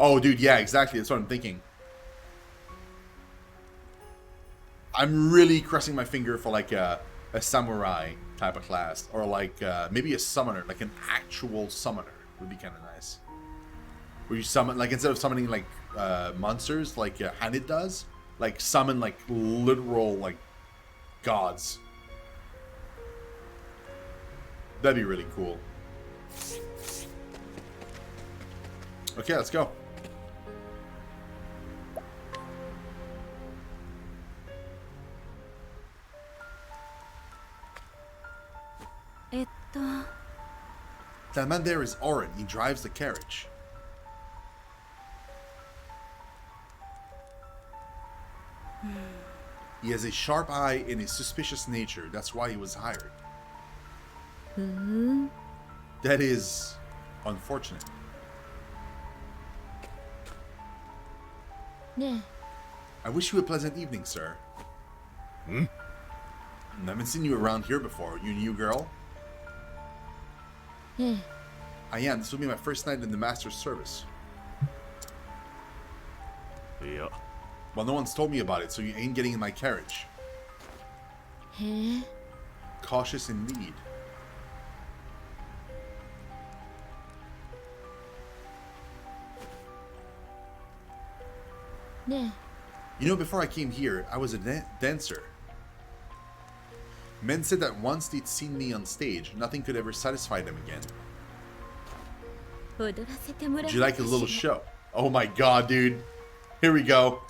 Oh, dude, yeah, exactly. That's what I'm thinking. I'm really crossing my finger for like a samurai type of class, or like maybe a summoner, like an actual summoner would be kind of nice. Where you summon, like instead of summoning like monsters like Hanit does, like summon like literal like gods. That'd be really cool. Okay, let's go. That man there is Oren. He drives the carriage. He has a sharp eye and a suspicious nature. That's why he was hired. That is unfortunate. I wish you a pleasant evening, sir. I haven't seen you around here before. You new girl? I am. This will be my first night in the master's service. Yeah. Well, no one's told me about it, so you ain't getting in my carriage. Cautious indeed. You know, before I came here, I was a dancer. Men said that once they'd seen me on stage, nothing could ever satisfy them again. Would you like a little show? Oh my god, dude. Here we go.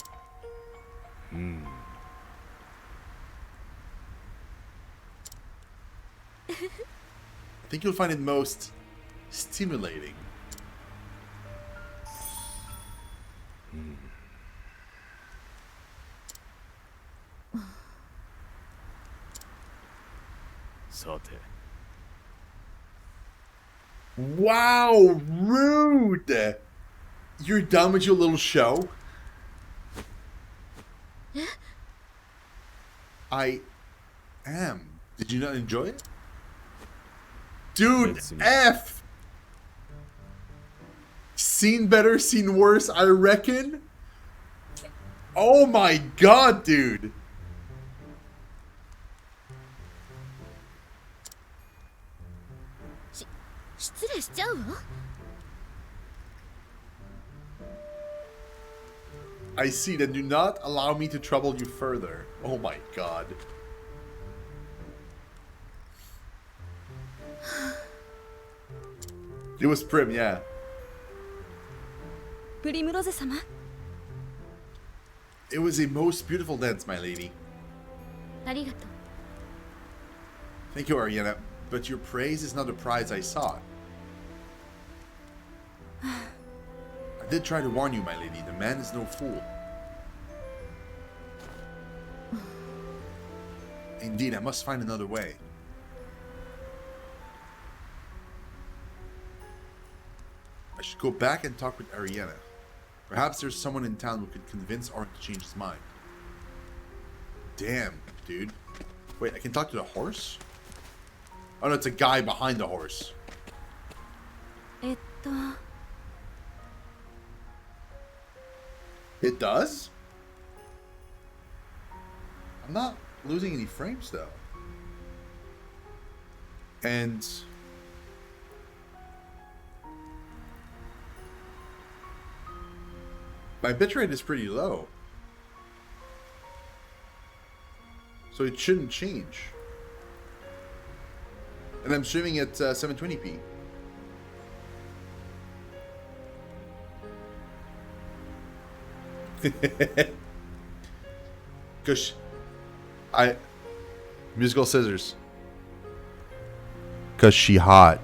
I think you'll find it most stimulating. Wow, rude! You're done with your little show? I am. Did you not enjoy it? Dude, F! Seen better, seen worse, I reckon? Oh my god, dude! I see, then do not allow me to trouble you further. Oh my god. It was prim, yeah. It was a most beautiful dance, my lady. Thank you, Ariana, but your praise is not the prize I sought. I did try to warn you, my lady. The man is no fool. Indeed, I must find another way. I should go back and talk with Ariana. Perhaps there's someone in town who could convince Oren to change his mind. Damn, dude. Wait, I can talk to the horse? Oh no, it's a guy behind the horse. It does? I'm not losing any frames though. And my bitrate is pretty low. So it shouldn't change. And I'm streaming at 720p. Cause musical scissors. Cause she hot.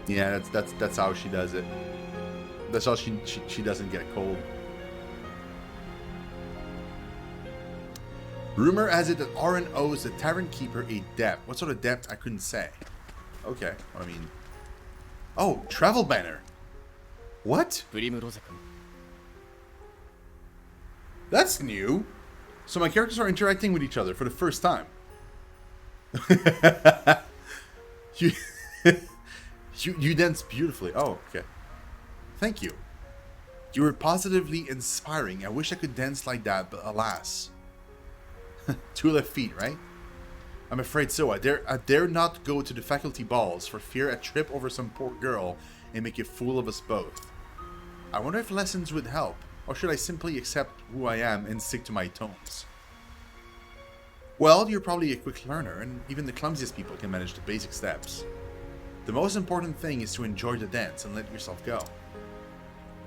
Yeah, that's how she does it. That's how she doesn't get cold. Rumor has it that Oren owes the tavern keeper a debt. What sort of debt? I couldn't say. Okay, I mean... Oh, travel banner. What? That's new. So my characters are interacting with each other for the first time. you, you dance beautifully. Oh, okay. Thank you. You were positively inspiring. I wish I could dance like that, but alas. 2 left feet, right? I'm afraid so. I dare not go to the faculty balls for fear I trip over some poor girl and make a fool of us both. I wonder if lessons would help, or should I simply accept who I am and stick to my tones? Well, you're probably a quick learner, and even the clumsiest people can manage the basic steps. The most important thing is to enjoy the dance and let yourself go.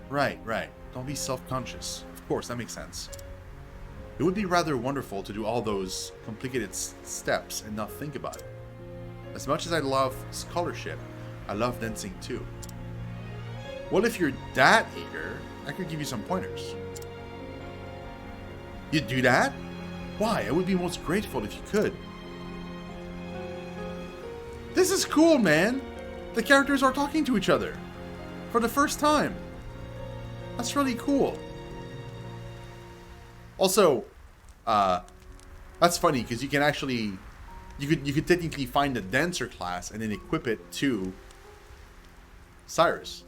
Right. Don't be self-conscious. Of course, that makes sense. It would be rather wonderful to do all those complicated steps and not think about it. As much as I love scholarship, I love dancing too. Well, if you're that eager, I could give you some pointers. You'd do that? Why? I would be most grateful if you could. This is cool, man! The characters are talking to each other. For the first time. That's really cool. Also, that's funny because you can actually, you could technically find a dancer class and then equip it to Cyrus.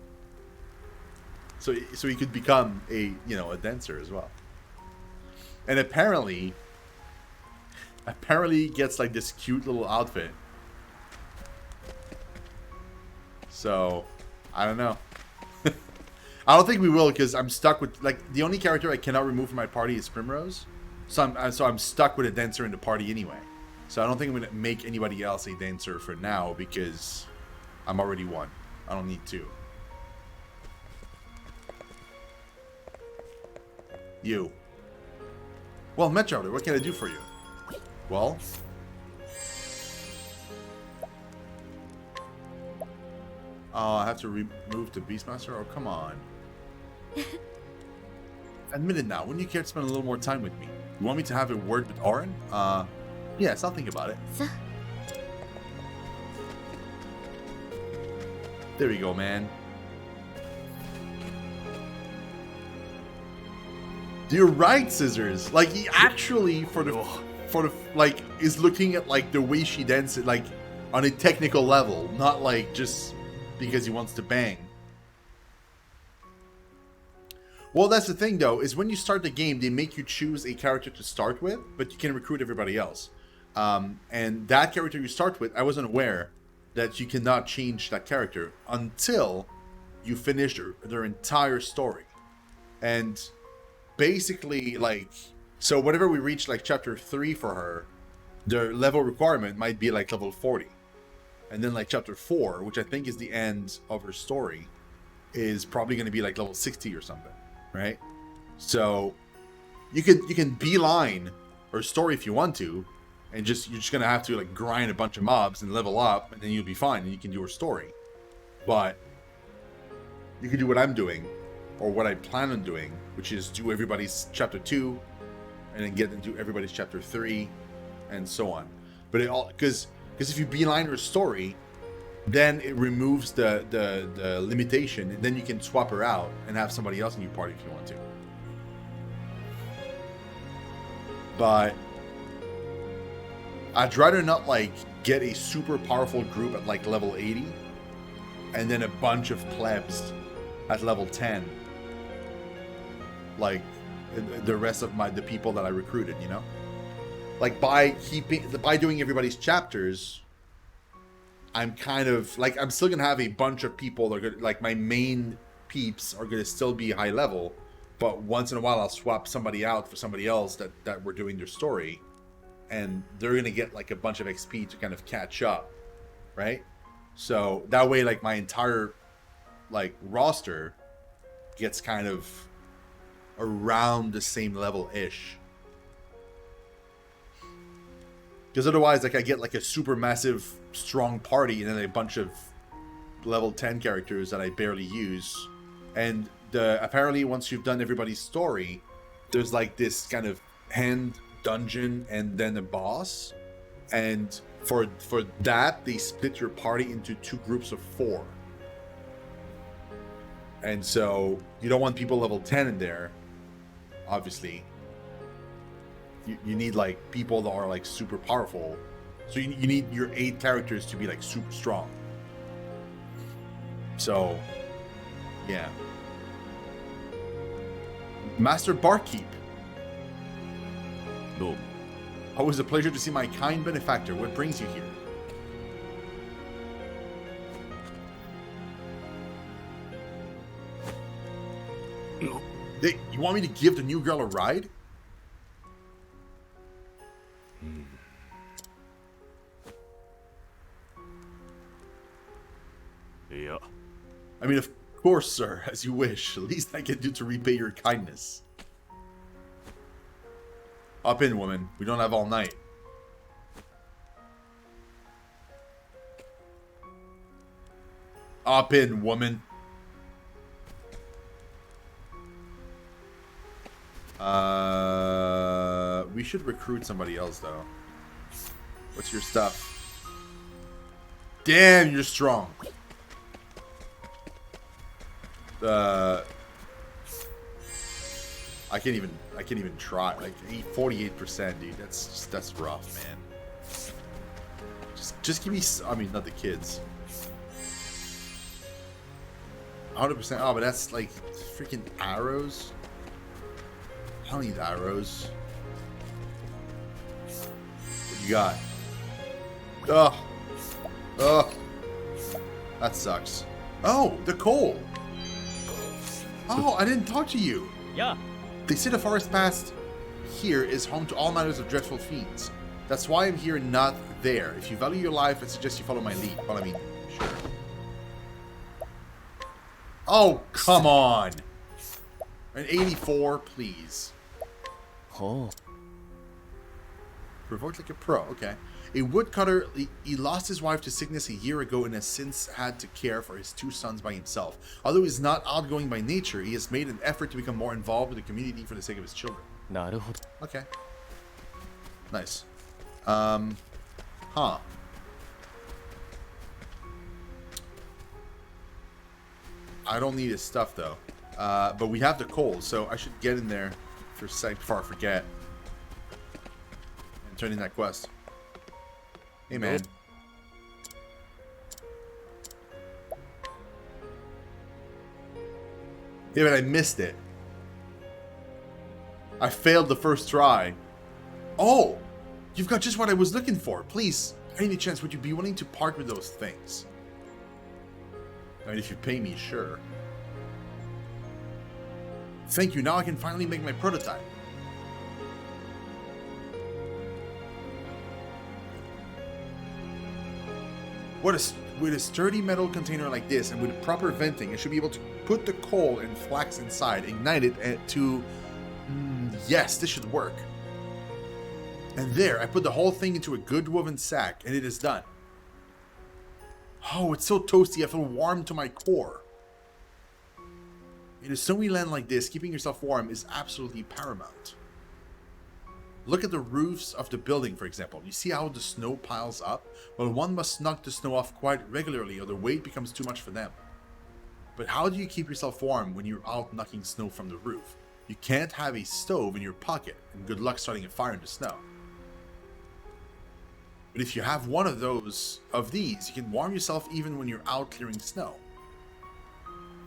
So he could become a dancer as well. And apparently he gets like this cute little outfit. So I don't know. I don't think we will because I'm stuck with, like, the only character I cannot remove from my party is Primrose. So I'm stuck with a dancer in the party anyway. So I don't think I'm going to make anybody else a dancer for now because I'm already one. I don't need two. You. Well, Metro, what can I do for you? Well... Oh, I have to remove the Beastmaster? Oh, come on. Admit it now. Wouldn't you care to spend a little more time with me? You want me to have a word with Orin? Yes, I'll think about it. There we go, man. You're right, Scissors. Like, he actually, for the like, is looking at, like, the way she dances, like, on a technical level, not, like, just because he wants to bang. Well, that's the thing, though, is when you start the game, they make you choose a character to start with, but you can recruit everybody else. And that character you start with, I wasn't aware that you cannot change that character until you finish their entire story. And basically, like, so whenever we reach, like, chapter 3 for her, the level requirement might be, like, level 40. And then, like, chapter 4, which I think is the end of her story, is probably going to be, like, level 60 or something. Right? So you can beeline her story if you want to, and you're just gonna have to, like, grind a bunch of mobs and level up, and then you'll be fine and you can do her story. But you can do what I'm doing, or what I plan on doing, which is do everybody's chapter 2 and then get into everybody's chapter 3 and so on. But it all because if you beeline her story, then it removes the limitation, and then you can swap her out and have somebody else in your party if you want to. But I'd rather not, like, get a super powerful group at, like, level 80 and then a bunch of plebs at level 10, like the rest of the people that I recruited, you know? Like, by doing everybody's chapters, I'm kind of, like, I'm still going to have a bunch of people that are going to, like, my main peeps are going to still be high level, but once in a while I'll swap somebody out for somebody else that we're doing their story, and they're going to get, like, a bunch of XP to kind of catch up, right? So that way, like, my entire, like, roster gets kind of around the same level-ish. Because otherwise, like, I get, like, a super massive, strong party and then a bunch of level 10 characters that I barely use. And apparently, once you've done everybody's story, there's, like, this kind of hand dungeon and then a boss. And for that, they split your party into 2 groups of 4. And so you don't want people level 10 in there, obviously. you need like people that are like super powerful. So you need your 8 characters to be like super strong. So, yeah. Master Barkeep. No. Always a pleasure to see my kind benefactor. What brings you here? No. Hey, you want me to give the new girl a ride? Yeah. I mean, of course, sir, as you wish. The least I can do to repay your kindness. Hop in, woman. We don't have all night. Hop in, woman. We should recruit somebody else, though. What's your stuff? Damn, you're strong. I can't even try. Like 48%, dude. That's rough, man. Just give me. I mean, not the kids. 100%. Oh, but that's like freaking arrows. I don't need arrows. What you got? Ugh. Ugh. That sucks. Oh, the coal. Oh, I didn't talk to you. Yeah. They say the forest past here is home to all manners of dreadful fiends. That's why I'm here and not there. If you value your life, I suggest you follow my lead. Well, I mean, sure. Oh, come on. An 84, please. Oh. Provoked like a pro, okay. A woodcutter, he lost his wife to sickness a year ago and has since had to care for his 2 sons by himself. Although he's not outgoing by nature, he has made an effort to become more involved with the community for the sake of his children. Okay. Nice. Huh. I don't need his stuff, though. But we have the coal, so I should get in there for a sec before I forget. And turn in that quest. Hey, man. Yeah, but I missed it. I failed the first try. Oh! You've got just what I was looking for. Please, any chance, would you be willing to part with those things? I mean, if you pay me, sure. Thank you. Now I can finally make my prototype. With a sturdy metal container like this and with proper venting, I should be able to put the coal and flax inside, ignite it to... yes, this should work. And there, I put the whole thing into a good woven sack, and it is done. Oh, it's so toasty, I feel warm to my core. In a snowy land like this, keeping yourself warm is absolutely paramount. Look at the roofs of the building, for example. You see how the snow piles up? Well, one must knock the snow off quite regularly, or the weight becomes too much for them. But how do you keep yourself warm when you're out knocking snow from the roof? You can't have a stove in your pocket, and good luck starting a fire in the snow. But if you have one of these, you can warm yourself even when you're out clearing snow.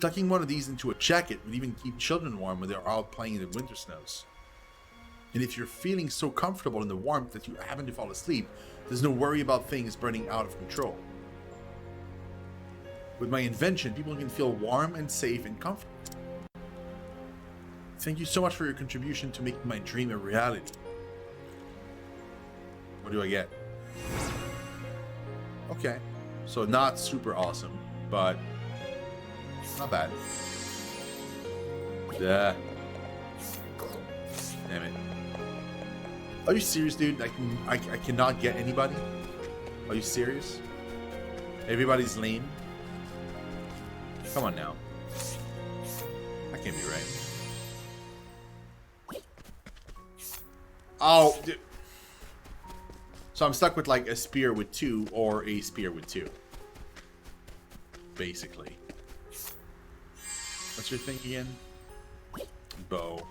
Tucking one of these into a jacket would even keep children warm when they're out playing in the winter snows. And if you're feeling so comfortable in the warmth that you happen to fall asleep, there's no worry about things burning out of control. With my invention, people can feel warm and safe and comfortable. Thank you so much for your contribution to making my dream a reality. What do I get? Okay. So not super awesome, but not bad. Yeah. Damn it. Are you serious, dude? I cannot get anybody? Are you serious? Everybody's lame? Come on now. That can't be right. Oh, dude. So I'm stuck with like a spear with 2 or a spear with 2. Basically. What's your thing again? Bow.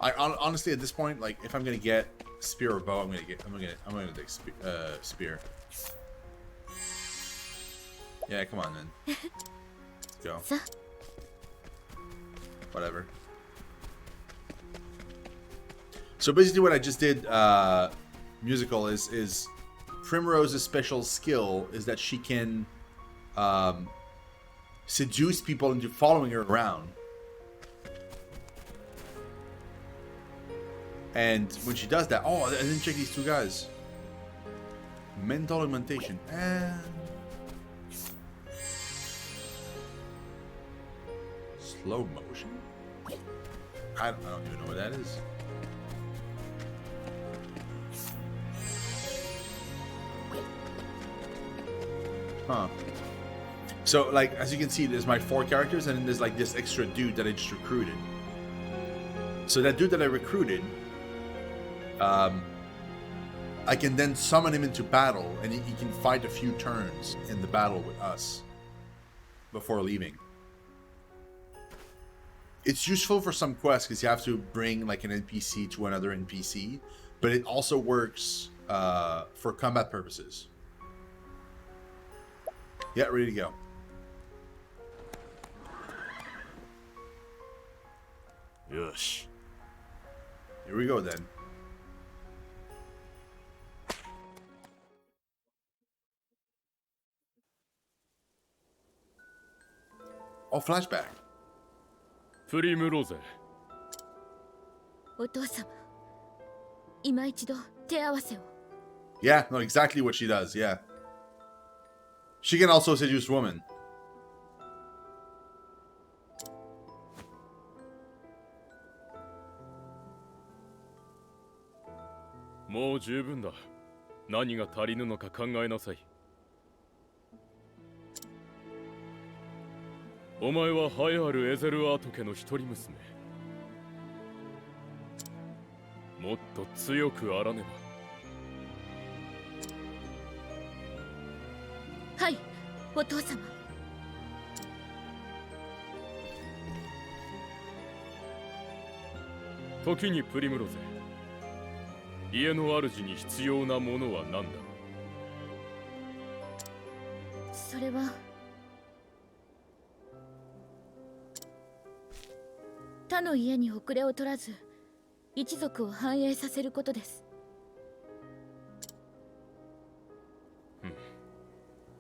Honestly, at this point, like, if I'm gonna get spear or bow, I'm gonna take spear. Yeah, come on then. Let's go. Whatever. So basically, what I just did, musical is Primrose's special skill is that she can seduce people into following her around. And when she does that, oh, I didn't check these two guys. Mental augmentation and slow motion. I don't even know what that is. Huh. So, like, as you can see, there's my 4 characters, and then there's like this extra dude that I just recruited. So that dude that I recruited, I can then summon him into battle, and he can fight a few turns in the battle with us before leaving. It's useful for some quests because you have to bring like an NPC to another NPC, but it also works for combat purposes. Yeah, ready to go. Yosh. Here we go then. Oh, flashback. プリムローゼ。お父様、今一度手合わせを。Yeah, no, exactly what she does, yeah. She can also seduce women. もう十分だ。何が足りぬのか考えなさい。お前は栄えあるエゼルアート家の一人娘。もっと強くあらねはい、お父様。ば。時にプリムロゼ。家の主に必要なものは何だ。それは他の家に遅れを取らず一族を繁栄させることです。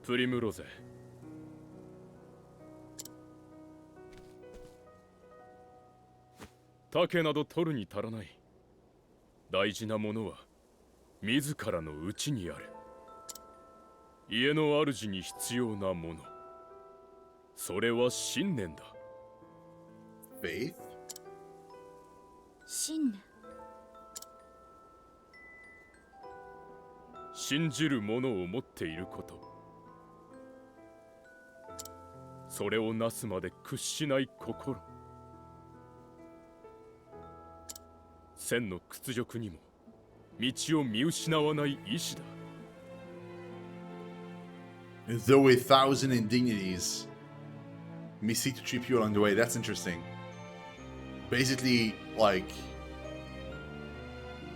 プリムロゼ。竹など取るに足らない。大事なものは自らの内にある。家の主に必要なもの、それは信念だ。Faith? 信念。信じるものを持っていること、それをなすまで屈しない心。千の屈辱にも道を見失わない意志だ。Though a thousand indignities may seek to trip you along the way. That's interesting. Basically, like,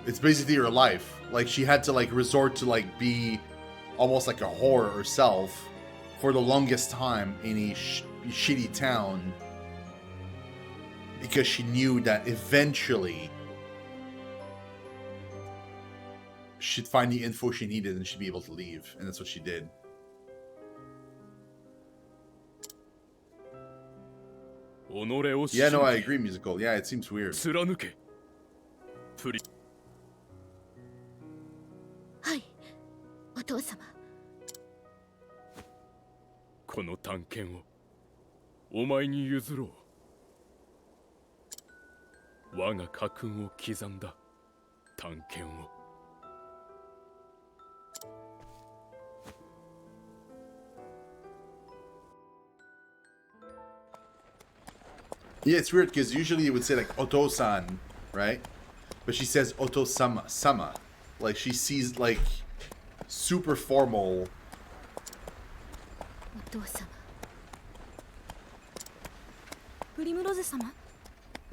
it's basically her life. Like, she had to like resort to like be almost like a whore herself for the longest time in a shitty town because she knew that eventually she'd find the info she needed and she'd be able to leave, and that's what she did. Yeah, no, I agree, musical. Yeah, it seems weird. 貫け。プリ。はい、お父様。この探検をお前に譲ろう。我が家訓を刻んだ探検を。Yeah, it's weird because usually it would say like Oto-san, right? But she says Oto-sama, sama. Like she sees like super formal. お父様。プリムロゼ様、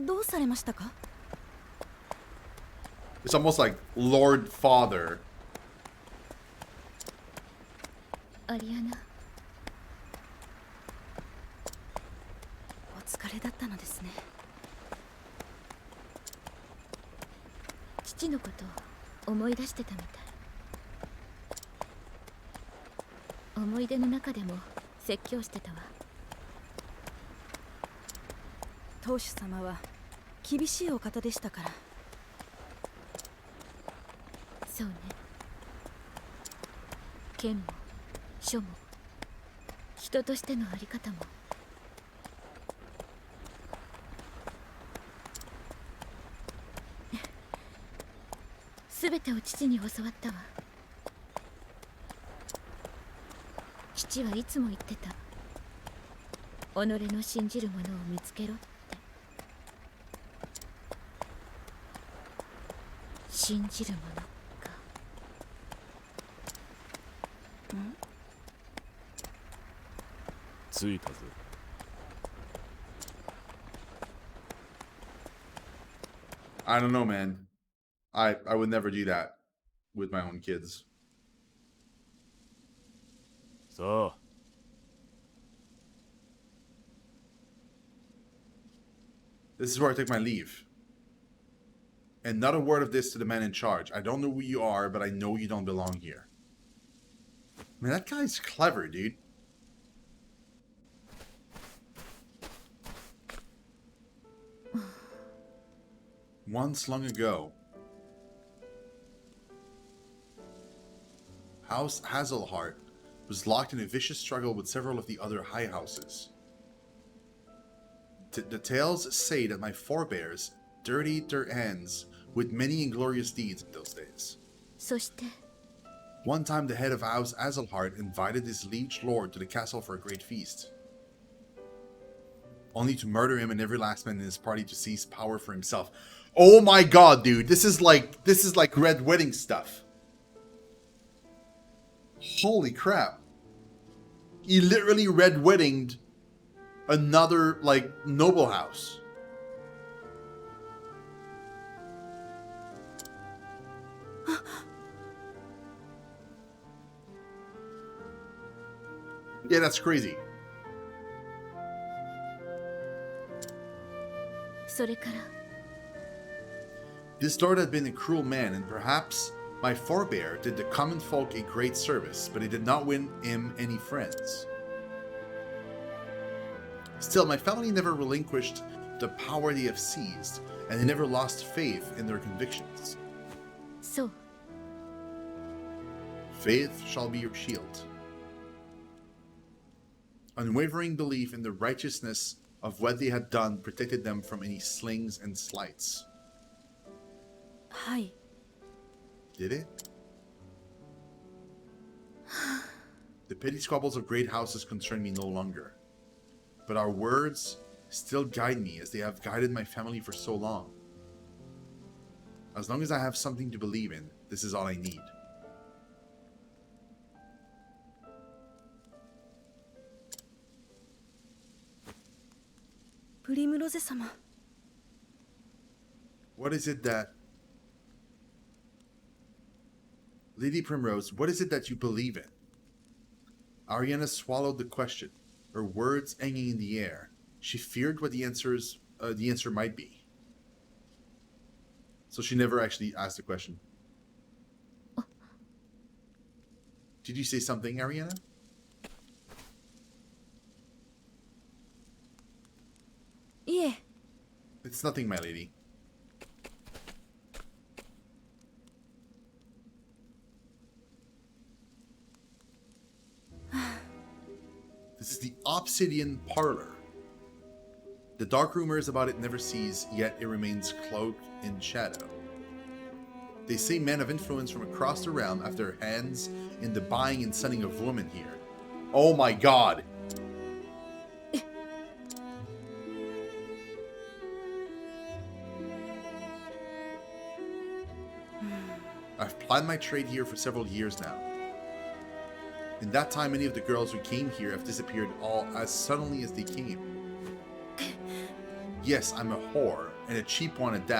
どうされましたか？ It's almost like Lord Father. アリアナ、お疲れだったのですね。父のことを思い出してたみたい。思い出の中でも説教してたわ。当主様は厳しいお方でしたから。そうね。剣も書も人としてのあり方も。すべてを父に教わったわ。父はいつも言ってた。己の信じるものを見つけろって。信じるものか。着いたぜ。I don't know, man. I would never do that with my own kids. さあ、 This is where I take my leave. And not a word of this to the man in charge. I don't know who you are, but I know you don't belong here. Man, that guy's clever, dude. Once long ago, House Hazelheart was locked in a vicious struggle with several of the other high houses. The tales say that my forebears dirtied their hands with many inglorious deeds in those days. そして One time the head of House Hazelheart invited his liege lord to the castle for a great feast, only to murder him and every last man in his party to seize power for himself. Oh my god, dude, this is like Red Wedding stuff. Holy crap. He literally Red Weddinged another, like, noble house. Yeah, that's crazy. それから This lord had been a cruel man, and perhaps my forebear did the common folk a great service, but he did not win him any friends. Still, my family never relinquished the power they have seized, and they never lost faith in their convictions. そう Faith shall be your shield. Unwavering belief in the righteousness of what they had done protected them from any slings and slights. はい。 Did it? The petty squabbles of great houses concern me no longer, but our words still guide me as they have guided my family for so long. As long as I have something to believe in, this is all I need. Primrose様。 What is it that... Lady Primrose, what is it that you believe in? Ariana swallowed the question, her words hanging in the air. She feared what the answer might be. So she never actually asked the question. Did you say something, Ariana? いえ、 It's nothing, my lady. This is the Obsidian Parlor. The dark rumors about it never cease, yet it remains cloaked in shadow. They say men of influence from across the realm have their hands in the buying and selling of women here. Oh my god! I've plied my trade here for several years now. In that time, many of the girls who came here have disappeared all as suddenly as they came. Yes, I'm a whore, and a cheap one at that.